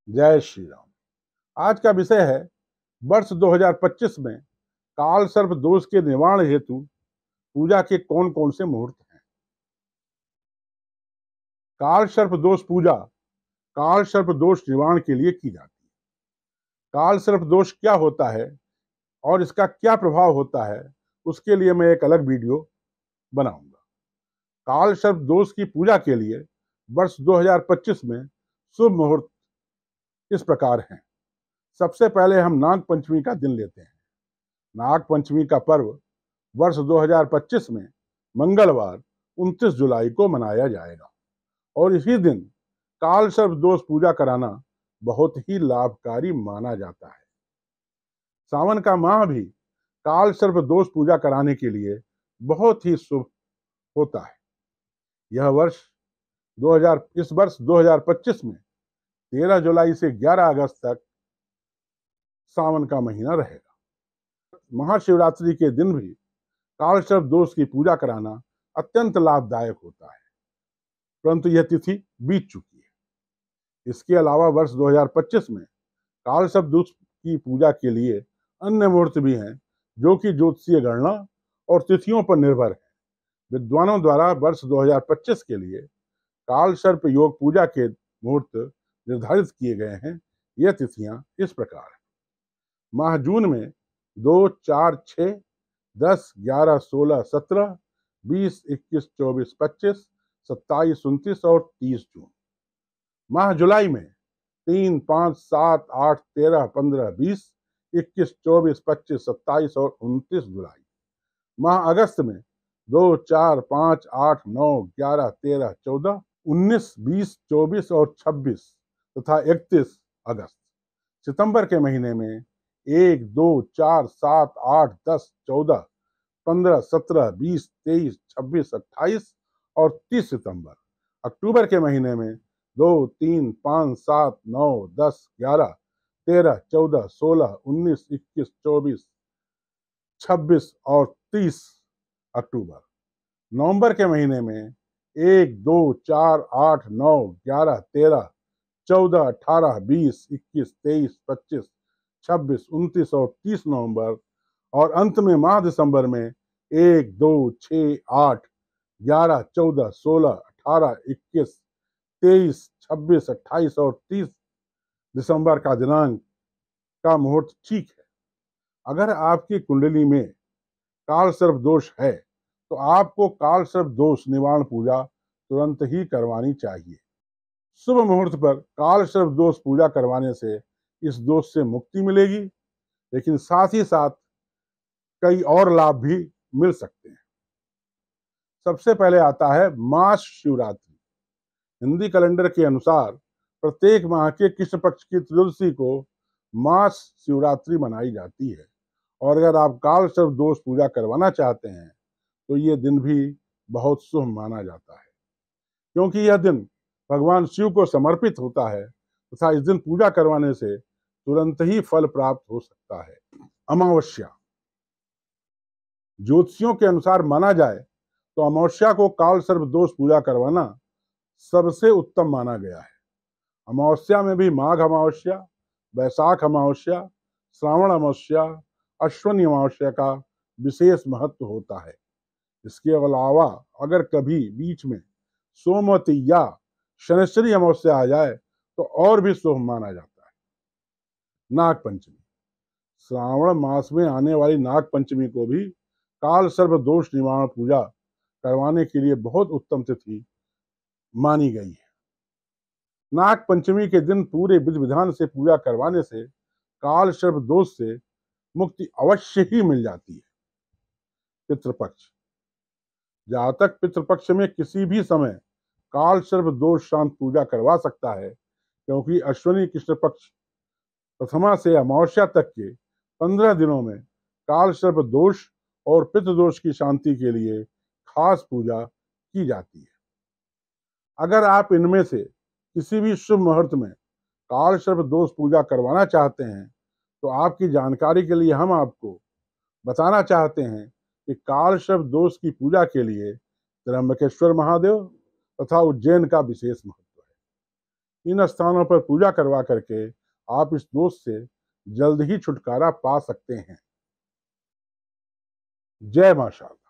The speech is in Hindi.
जय श्री राम। आज का विषय है वर्ष 2025 में काल सर्प दोष के निवारण हेतु पूजा के कौन कौन से मुहूर्त हैं। काल सर्प दोष पूजा काल सर्प दोष निवारण के लिए की जाती है। काल सर्प दोष क्या होता है और इसका क्या प्रभाव होता है, उसके लिए मैं एक अलग वीडियो बनाऊंगा। काल सर्प दोष की पूजा के लिए वर्ष 2025 में शुभ मुहूर्त इस प्रकार हैं। सबसे पहले हम नाग पंचमी का दिन लेते हैं। नाग पंचमी का पर्व वर्ष 2025 में मंगलवार 29 जुलाई को मनाया जाएगा और इसी दिन काल सर्प दोष पूजा कराना बहुत ही लाभकारी माना जाता है। सावन का माह भी काल सर्प दोष पूजा कराने के लिए बहुत ही शुभ होता है। इस वर्ष 2025 में 13 जुलाई से 11 अगस्त तक सावन का महीना रहेगा। महाशिवरात्रि के दिन भी काल सर्प दोष की पूजा कराना अत्यंत लाभदायक होता है, परंतु यह तिथि बीत चुकी है। इसके अलावा वर्ष 2025 में काल सर्प दोष की पूजा के लिए अन्य मुहूर्त भी हैं, जो कि ज्योतिषीय गणना और तिथियों पर निर्भर है। विद्वानों द्वारा वर्ष 2025 के लिए काल सर्प योग पूजा के मुहूर्त निर्धारित किए गए हैं। यह तिथियां इस प्रकार हैं। माह जून में 2, 4, 6, 10, 11, 16, 17, 20, 21, 24, 25, 27, 29 और 30 जून। माह जुलाई में 3, 5, 7, 8, 13, 15, 20, 21, 24, 25, 27 और 29 जुलाई। माह अगस्त में 2, 4, 5, 8, 9, 11, 13, 14, 19, 20, 24 और 26 तथा 31 अगस्त। सितंबर के महीने में 1, 2, 4, 7, 8, 10, 14, 15, 17, 20, 23, 26, 28 और 30 सितंबर। अक्टूबर के महीने में 2, 3, 5, 7, 9, 10, 11, 13, 14, 16, 19, 21, 24, 26 और 30 अक्टूबर। नवंबर के महीने में 1, 2, 4, 8, 9, 11, 13, 14, 18, 20, 21, 23, 25, 26, 29 और 30 नवंबर। और अंत में माह दिसंबर में 1, 2, 6, 8, 11, 14, 16, 18, 21, 23, 26, 28 और 30 दिसंबर का दिनांक का मुहूर्त ठीक है। अगर आपकी कुंडली में काल सर्प दोष है तो आपको काल सर्प दोष निवारण पूजा तुरंत ही करवानी चाहिए। शुभ मुहूर्त पर काल सर्प दोष पूजा करवाने से इस दोष से मुक्ति मिलेगी, लेकिन साथ ही साथ कई और लाभ भी मिल सकते हैं। सबसे पहले आता है मास शिवरात्रि। हिंदी कैलेंडर के अनुसार प्रत्येक माह के कृष्ण पक्ष की त्रयोदशी को मास शिवरात्रि मनाई जाती है और अगर आप काल सर्प दोष पूजा करवाना चाहते हैं तो ये दिन भी बहुत शुभ माना जाता है, क्योंकि यह दिन भगवान शिव को समर्पित होता है तथा इस दिन पूजा करवाने से तुरंत ही फल प्राप्त हो सकता है। अमावस्या। ज्योतिषियों के अनुसार माना जाए तो अमावस्या को काल सर्प दोष पूजा करवाना सबसे उत्तम माना गया है। अमावस्या में भी माघ अमावस्या, वैशाख अमावस्या, श्रावण अमावस्या, अश्विनी अमावस्या का विशेष महत्व होता है। इसके अलावा अगर कभी बीच में सोमवती या शनिश्चरी अमावस्या आ जाए तो और भी शुभ माना जाता है। नाग पंचमी। श्रावण मास में आने वाली नाग पंचमी को भी काल सर्प दोष निवारण पूजा करवाने के लिए बहुत उत्तम तिथि मानी गई है। नाग पंचमी के दिन पूरे विधि विधान से पूजा करवाने से काल सर्प दोष से मुक्ति अवश्य ही मिल जाती है। पितृपक्ष। जातक पितृपक्ष में किसी भी समय काल सर्प दोष शांत पूजा करवा सकता है, क्योंकि अश्विनी कृष्ण पक्ष प्रथमा से अमावस्या तक के 15 दिनों में काल सर्प दोष और पितृदोष की शांति के लिए खास पूजा की जाती है। अगर आप इनमें से किसी भी शुभ मुहूर्त में काल सर्प दोष पूजा करवाना चाहते हैं तो आपकी जानकारी के लिए हम आपको बताना चाहते हैं कि काल सर्प दोष की पूजा के लिए त्र्यंबकेश्वर महादेव तथा उज्जैन का विशेष महत्व है। इन स्थानों पर पूजा करवा करके आप इस दोष से जल्द ही छुटकारा पा सकते हैं। जय मां शारदा।